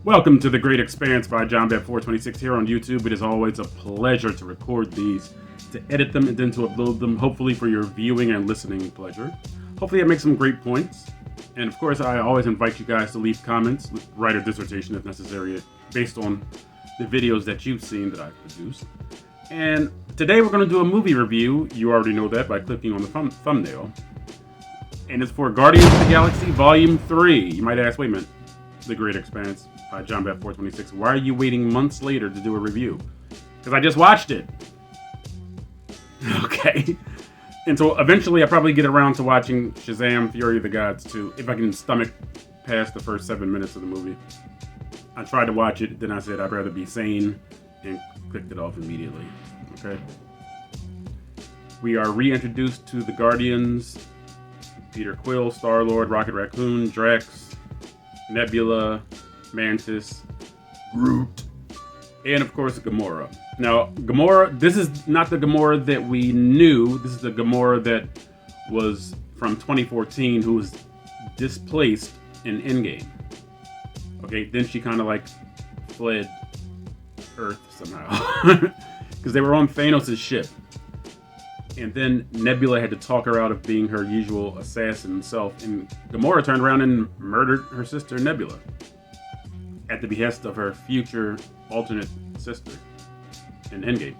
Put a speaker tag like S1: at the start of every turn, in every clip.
S1: Welcome to The Great Expanse by JohnBet426 here on YouTube. It is always a pleasure to record these, to edit them, and then to upload them, hopefully for your viewing and listening pleasure. Hopefully I make some great points. And of course, I always invite you guys to leave comments, write a dissertation if necessary, based on the videos that you've seen that I've produced. And today we're going to do a movie review. You already know that by clicking on the thumbnail. And it's for Guardians of the Galaxy Volume 3. You might ask, wait a minute, The Great Expanse by JohnBet426. Why are you waiting months later to do a review? Because I just watched it. Okay. And so eventually I'll probably get around to watching Shazam! Fury of the Gods 2, if I can stomach past the first 7 minutes of the movie. I tried to watch it, then I said I'd rather be sane, and clicked it off immediately. Okay. We are reintroduced to the Guardians. Peter Quill, Star-Lord, Rocket Raccoon, Drax, Nebula, Mantis, Groot, and of course Gamora. Now, Gamora, this is not the Gamora that we knew. This is the Gamora that was from 2014 who was displaced in Endgame. Okay, then she kind of like fled Earth somehow. Because they were on Thanos' ship. And then Nebula had to talk her out of being her usual assassin self. And Gamora turned around and murdered her sister Nebula at the behest of her future alternate sister in Endgame.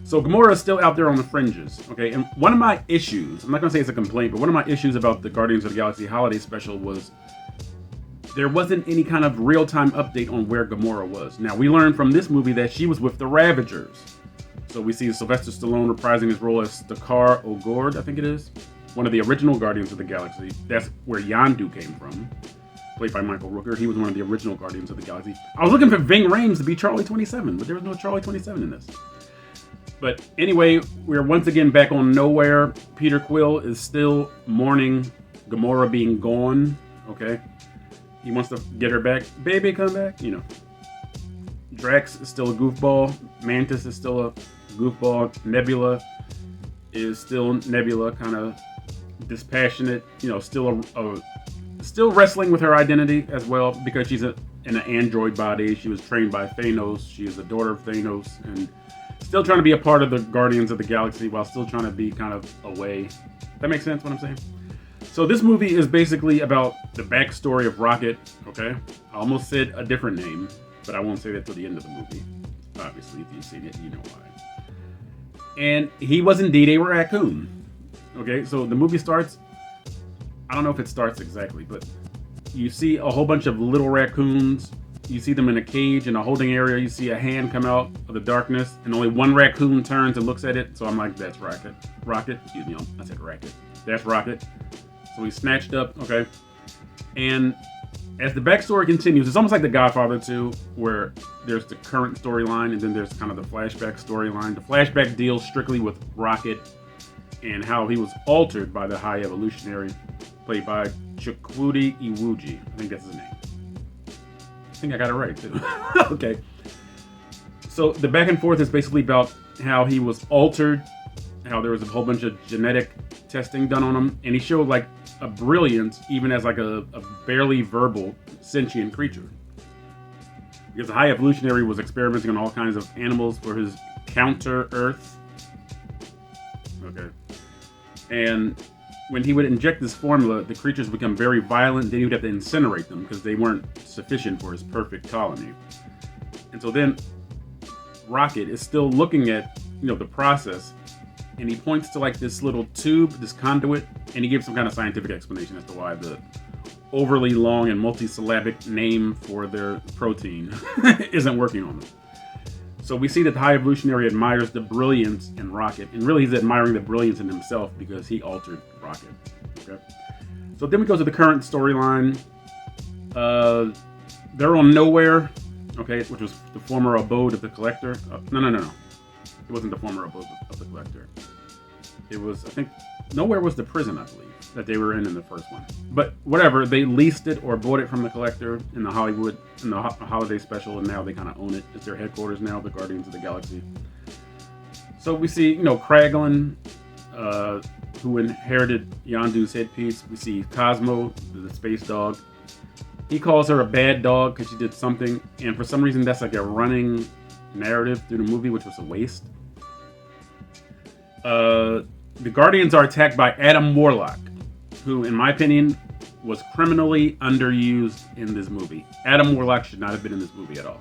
S1: So Gamora is still out there on the fringes. Okay, and one of my issues, I'm not going to say it's a complaint, but one of my issues about the Guardians of the Galaxy Holiday Special was there wasn't any kind of real-time update on where Gamora was. Now, we learned from this movie that she was with the Ravagers. So we see Sylvester Stallone reprising his role as Stakar Ogord, I think it is. One of the original Guardians of the Galaxy. That's where Yondu came from. Played by Michael Rooker. He was one of the original Guardians of the Galaxy. I was looking for Ving Rhames to be Charlie 27, but there was no Charlie 27 in this. But anyway, we're once again back on Nowhere. Peter Quill is still mourning Gamora being gone. Okay. He wants to get her back. Baby, come back. You know. Drax is still a goofball. Mantis is still a goofball. Nebula is still Nebula, kind of dispassionate. You know, still wrestling with her identity as well because she's in an android body. She was trained by Thanos. She is the daughter of Thanos, and still trying to be a part of the Guardians of the Galaxy while still trying to be kind of away. That makes sense what I'm saying? So this movie is basically about the backstory of Rocket. Okay, I almost said a different name, but I won't say that till the end of the movie. Obviously, if you've seen it, you know why. And he was indeed a raccoon. Okay, so the movie starts, I don't know if it starts exactly, but you see a whole bunch of little raccoons. You see them in a cage in a holding area. You see a hand come out of the darkness, and only one raccoon turns and looks at it. So I'm like, that's Rocket. Rocket, excuse me, I said Racket. That's Rocket. So he's snatched up, okay. And as the backstory continues, it's almost like The Godfather 2, where there's the current storyline and then there's kind of the flashback storyline. The flashback deals strictly with Rocket and how he was altered by the High Evolutionary, played by Chukwudi Iwuji. I think that's his name. I think I got it right, too. Okay. So the back and forth is basically about how he was altered, how there was a whole bunch of genetic testing done on him, and he showed like a brilliance even as like a barely verbal sentient creature. Because the High Evolutionary was experimenting on all kinds of animals for his counter-Earth. Okay. And when he would inject this formula, the creatures would become very violent, then he would have to incinerate them because they weren't sufficient for his perfect colony. And so then Rocket is still looking at, you know, the process, and he points to like this little tube, this conduit, and he gives some kind of scientific explanation as to why the overly long and multisyllabic name for their protein isn't working on them. So we see that the High Evolutionary admires the brilliance in Rocket, and really he's admiring the brilliance in himself because he altered Rocket. Okay. So then we go to the current storyline. They're on Nowhere, okay, which was the former abode of the Collector. No. It wasn't the former abode of the Collector. It was, I think, Nowhere was the prison, I believe, that they were in the first one. But whatever, they leased it or bought it from the Collector in the holiday special, and now they kind of own it. It's their headquarters now, the Guardians of the Galaxy. So we see, Kraglin, who inherited Yondu's headpiece. We see Cosmo, the space dog. He calls her a bad dog because she did something, and for some reason that's like a running narrative through the movie, which was a waste. The Guardians are attacked by Adam Warlock, who, in my opinion, was criminally underused in this movie. Adam Warlock should not have been in this movie at all.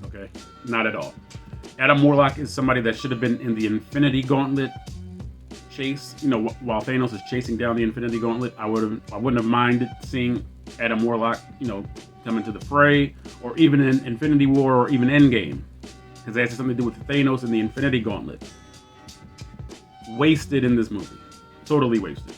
S1: Okay? Not at all. Adam Warlock is somebody that should have been in the Infinity Gauntlet chase. You know, while Thanos is chasing down the Infinity Gauntlet, I wouldn't have minded seeing Adam Warlock, you know, come into the fray, or even in Infinity War, or even Endgame, because that has something to do with Thanos and the Infinity Gauntlet. Wasted in this movie. Totally wasted.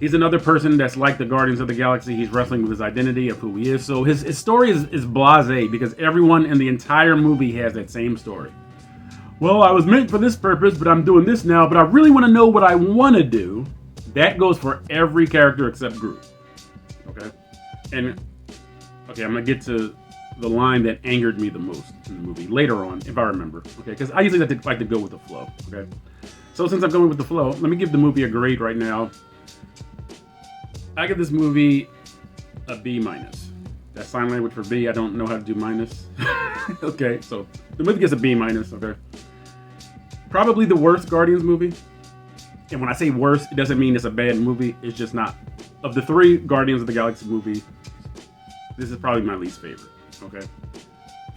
S1: He's another person that's like the Guardians of the Galaxy. He's wrestling with his identity of who he is. So his story is blasé, because everyone in the entire movie has that same story. Well, I was meant for this purpose, but I'm doing this now, but I really want to know what I want to do. That goes for every character except Groot. Okay? And, okay, I'm going to get to the line that angered me the most in the movie later on, if I remember. Okay? Because I usually like to go with the flow. Okay? So since I'm going with the flow, let me give the movie a grade right now. I give this movie a B-. That's sign language for B. I don't know how to do minus. Okay, so the movie gets a B-. Okay. Probably the worst Guardians movie. And when I say worst, it doesn't mean it's a bad movie. It's just not. Of the 3 Guardians of the Galaxy movies, this is probably my least favorite. Okay.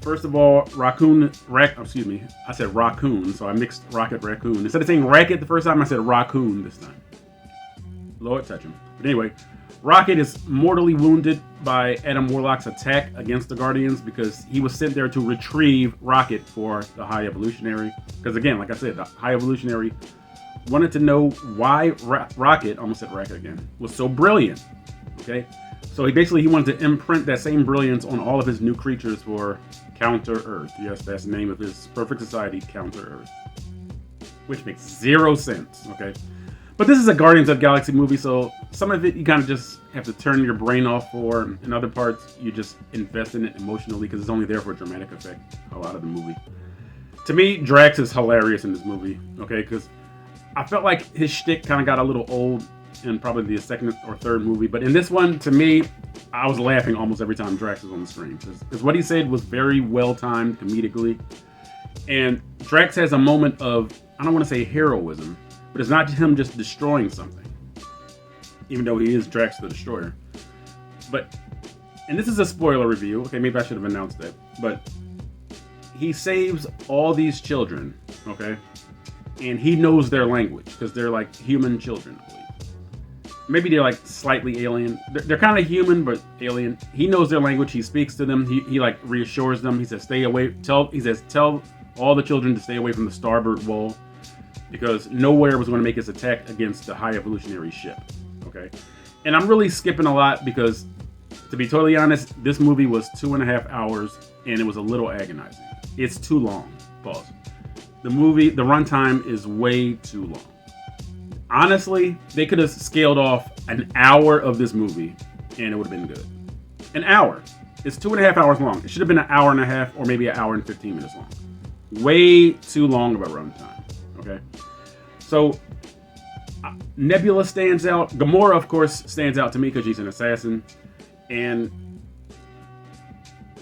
S1: First of all, I said raccoon, so I mixed Rocket Raccoon. Instead of saying racket the first time, I said raccoon this time. Lord touch him. But anyway, Rocket is mortally wounded by Adam Warlock's attack against the Guardians, because he was sent there to retrieve Rocket for the High Evolutionary. Because again, like I said, the High Evolutionary wanted to know why Rocket, almost said Rocket again, was so brilliant. Okay? So he wanted to imprint that same brilliance on all of his new creatures for Counter-Earth. Yes, that's the name of his perfect society, Counter-Earth. Which makes 0 sense, okay? But this is a Guardians of the Galaxy movie, so some of it you kind of just have to turn your brain off for, and other parts you just invest in it emotionally, because it's only there for a dramatic effect a lot of the movie. To me, Drax is hilarious in this movie, okay? Because I felt like his shtick kind of got a little old in probably the second or third movie, but in this one, to me, I was laughing almost every time Drax was on the screen, because what he said was very well timed comedically, and Drax has a moment of, I don't want to say heroism, but it's not him just destroying something, even though he is Drax the Destroyer. But, and this is a spoiler review, okay, maybe I should have announced that, but he saves all these children, okay, and he knows their language, because they're like human children, I believe. Maybe they're like slightly alien. They're kind of human, but alien. He knows their language. He speaks to them. He like reassures them. He says, "Stay away." Tell all the children to stay away from the starboard wall, because nowhere was going to make its attack against the High Evolutionary ship. Okay, and I'm really skipping a lot because, to be totally honest, this movie was 2.5 hours and it was a little agonizing. It's too long. Pause. The runtime is way too long. Honestly, they could have scaled off an hour of this movie and it would have been good. An hour. It's 2.5 hours long. It should have been an hour and a half, or maybe an hour and 15 minutes long. Way too long of a runtime. Okay? So, Nebula stands out. Gamora, of course, stands out to me because she's an assassin. And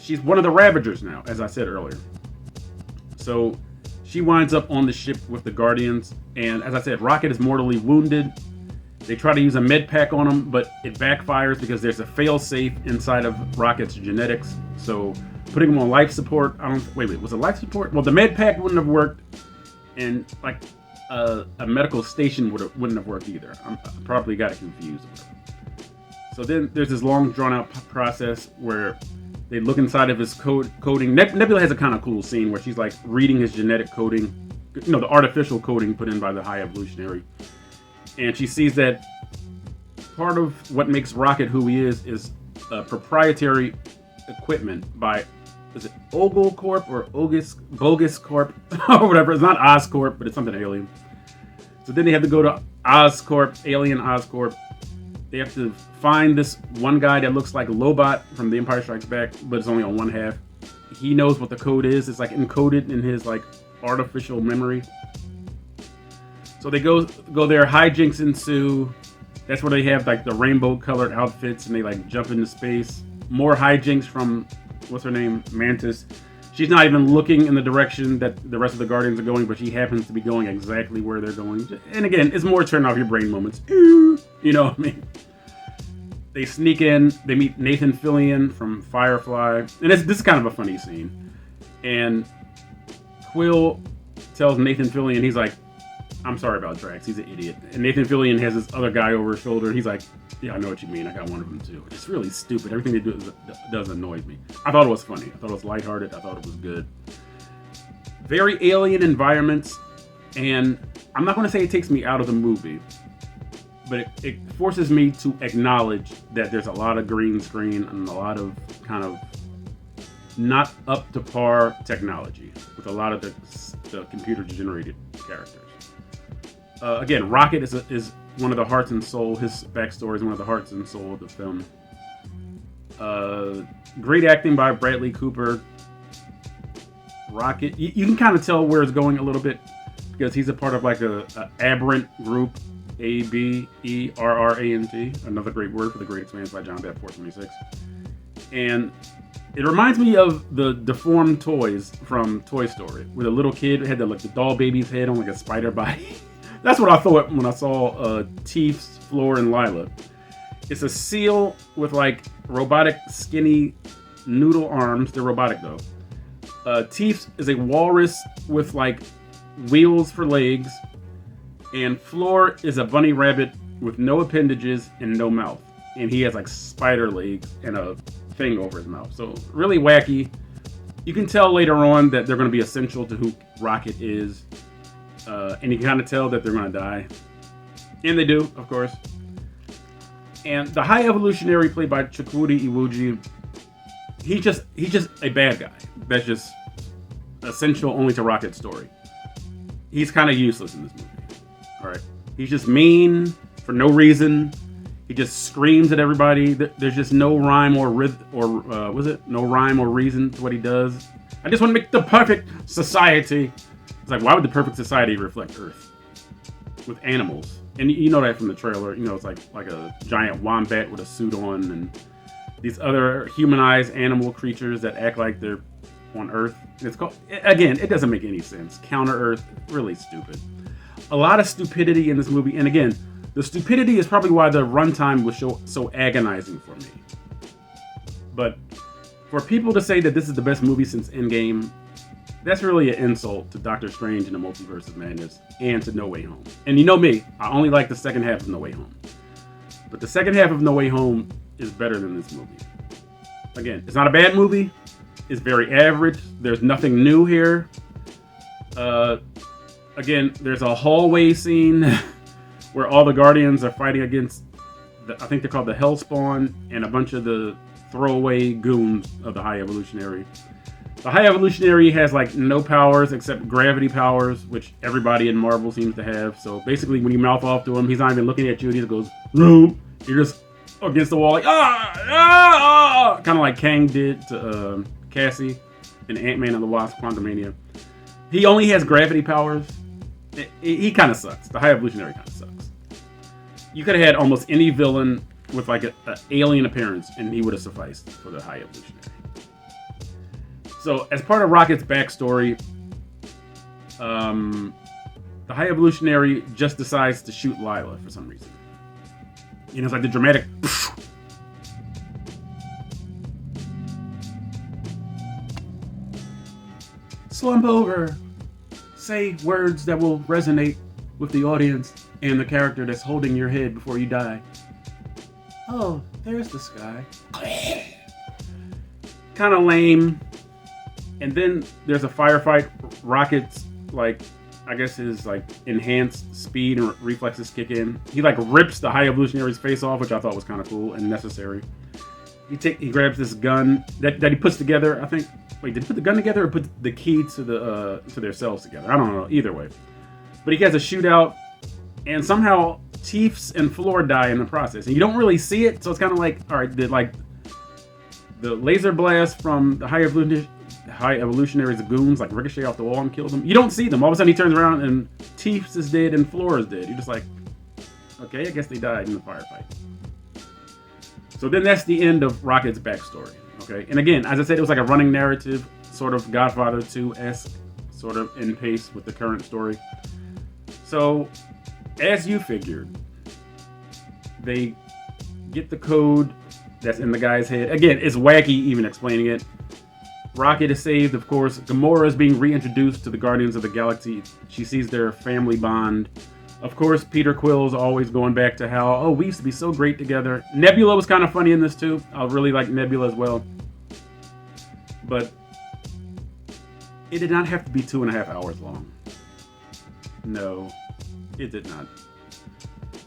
S1: she's one of the Ravagers now, as I said earlier. So, she winds up on the ship with the Guardians, and as I said, Rocket is mortally wounded. They try to use a med pack on him, but it backfires because there's a fail-safe inside of Rocket's genetics. So putting him on life support, was it life support? Well, the med pack wouldn't have worked, and like a medical station wouldn't have worked either. I probably got it confused. So then there's this long drawn-out process where they look inside of his coding. Nebula has a kind of cool scene where she's like reading his genetic coding, the artificial coding put in by the High Evolutionary. And she sees that part of what makes Rocket who he is proprietary equipment by, is it Ogle Corp or Bogus Corp or whatever. It's not Oscorp, but it's something alien. So then they have to go to Oscorp, alien Oscorp. They have to find this one guy that looks like Lobot from The Empire Strikes Back, but it's only on one half. He knows what the code is. It's like encoded in his like artificial memory. So they go there. Hijinks ensue. That's where they have like the rainbow colored outfits and they like jump into space. More hijinks from, what's her name, Mantis. She's not even looking in the direction that the rest of the Guardians are going, but she happens to be going exactly where they're going. And again, it's more turn off your brain moments. You know what I mean? They sneak in, they meet Nathan Fillion from Firefly. And this is kind of a funny scene. And Quill tells Nathan Fillion, he's like, I'm sorry about Drax, he's an idiot. And Nathan Fillion has this other guy over his shoulder, and he's like, yeah, I know what you mean, I got one of them too. It's really stupid, everything they do does annoy me. I thought it was funny, I thought it was lighthearted, I thought it was good. Very alien environments, and I'm not going to say it takes me out of the movie, but it forces me to acknowledge that there's a lot of green screen and a lot of kind of not up to par technology with a lot of the computer generated characters. Again, Rocket is one of the hearts and soul. His backstory is one of the hearts and soul of the film. Great acting by Bradley Cooper. Rocket, you can kind of tell where it's going a little bit because he's a part of like a aberrant group, ABERRANT, another great word for the Great Expanse by John Bat 426. And it reminds me of the deformed toys from Toy Story, where the little kid had the doll baby's head on like a spider body. That's what I thought when I saw Teefs, Floor, and Lila. It's a seal with like robotic, skinny noodle arms. They're robotic though. Teefs is a walrus with like wheels for legs, and Floor is a bunny rabbit with no appendages and no mouth, and he has like spider legs and a thing over his mouth. So really wacky. You can tell later on that they're going to be essential to who Rocket is. And you can kind of tell that they're going to die. And they do, of course. And the High Evolutionary played by Chukwudi Iwuji, he's just a bad guy. That's just essential only to Rocket's story. He's kind of useless in this movie. All right. He's just mean for no reason. He just screams at everybody. There's just no rhyme or no rhyme or reason to what he does. I just want to make the perfect society. It's like, why would the perfect society reflect Earth with animals? And you know that from the trailer. You know, it's like a giant wombat with a suit on, and these other humanized animal creatures that act like they're on Earth. And it's called, again, it doesn't make any sense. Counter Earth, really stupid. A lot of stupidity in this movie, and again, the stupidity is probably why the runtime was so agonizing for me. But for people to say that this is the best movie since Endgame, that's really an insult to Doctor Strange and the Multiverse of Madness and to No Way Home. And you know me, I only like the second half of No Way Home. But the second half of No Way Home is better than this movie. Again, it's not a bad movie. It's very average. There's nothing new here. Again, there's a hallway scene where all the Guardians are fighting against, I think they're called the Hellspawn, and a bunch of the throwaway goons of the High Evolutionary. The High Evolutionary has like no powers except gravity powers, which everybody in Marvel seems to have. So basically, when you mouth off to him, he's not even looking at you. He just goes, "No." You're just against the wall, like kind of like Kang did to Cassie in Ant-Man and the Wasp: Quantumania. He only has gravity powers. He kind of sucks. The High Evolutionary kind of sucks. You could have had almost any villain with like an alien appearance, and he would have sufficed for the High Evolutionary. So, as part of Rocket's backstory, the High Evolutionary just decides to shoot Lila for some reason. You know, it's like the dramatic. Slump over. Say words that will resonate with the audience and the character that's holding your head before you die. Oh, there's the sky. Kind of lame. And then there's a firefight. Rocket's like, I guess his like enhanced speed and reflexes kick in. He like rips the High Evolutionary's face off, which I thought was kind of cool and necessary. He grabs this gun that he puts together. I think. Wait, did he put the gun together or put the key to their cells together? I don't know. Either way, but he has a shootout, and somehow Teefs and Floor die in the process, and you don't really see it. So it's kind of like, all right, did like the laser blast from the High Evolutionary's goons like ricochet off the wall and kill them? You don't see them. All of a sudden he turns around and Teefs is dead and Floor is dead. You're just like, Okay, I guess they died in the firefight. So then that's the end of Rocket's backstory. Okay, and again, as I said, it was like a running narrative, sort of Godfather 2-esque, sort of in pace with the current story. So, as you figured, they get the code that's in the guy's head. Again, it's wacky even explaining it. Rocket is saved, of course. Gamora is being reintroduced to the Guardians of the Galaxy. She sees their family bond. Of course, Peter Quill's always going back to how, oh, we used to be so great together. Nebula was kind of funny in this too. I really like Nebula as well. But it did not have to be 2.5 hours long. No, it did not.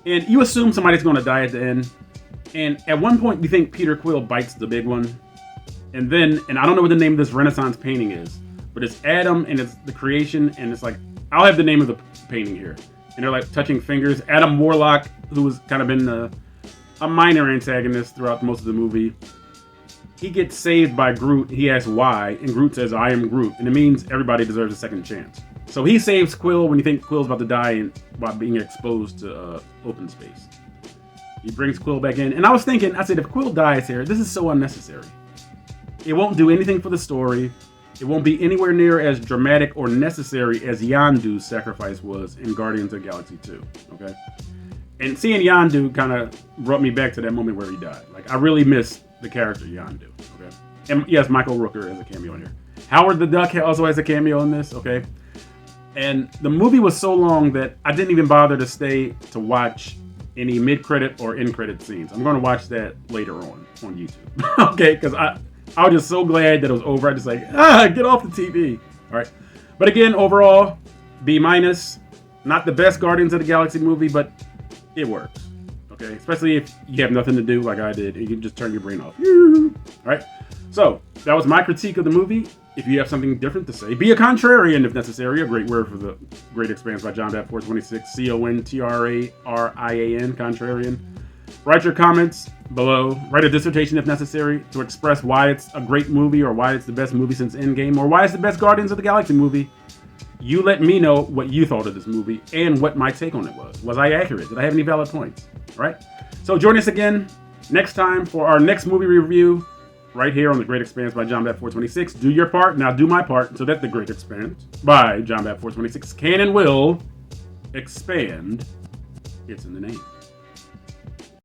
S1: And you assume somebody's going to die at the end. And at one point, you think Peter Quill bites the big one. And then, and I don't know what the name of this Renaissance painting is, but it's Adam and it's the creation. And it's like, I'll have the name of the painting here. And they're like touching fingers. Adam Warlock, who was kind of been a minor antagonist throughout most of the movie, he gets saved by Groot. He asks why, and Groot says, I am Groot. And it means everybody deserves a second chance. So he saves Quill when you think Quill's about to die by being exposed to open space. He brings Quill back in. And I was thinking, I said, if Quill dies here, this is so unnecessary. It won't do anything for the story. It won't be anywhere near as dramatic or necessary as Yondu's sacrifice was in Guardians of the Galaxy 2. Okay? And seeing Yondu kind of brought me back to that moment where he died. Like, I really miss the character Yondu. Okay? And yes, Michael Rooker has a cameo in here. Howard the Duck also has a cameo in this. Okay? And the movie was so long that I didn't even bother to stay to watch any mid-credit or end-credit scenes. I'm going to watch that later on YouTube. Okay? Because I was just so glad that it was over. I just like, get off the TV. All right. But again, overall, B-. Not the best Guardians of the Galaxy movie, but it works. Okay. Especially if you have nothing to do like I did. You can just turn your brain off. All right. So that was my critique of the movie. If you have something different to say, be a contrarian if necessary. A great word for the Great Expanse by John Bat 426. CONTRARIAN, contrarian. Write your comments below. Write a dissertation if necessary to express why it's a great movie or why it's the best movie since Endgame or why it's the best Guardians of the Galaxy movie. You let me know what you thought of this movie and what my take on it was. Was I accurate? Did I have any valid points? All right. So join us again next time for our next movie review right here on The Great Expanse by John Bat 426. Do your part. Now do my part so that The Great Expanse by John Bat 426 can and will expand. It's in the name.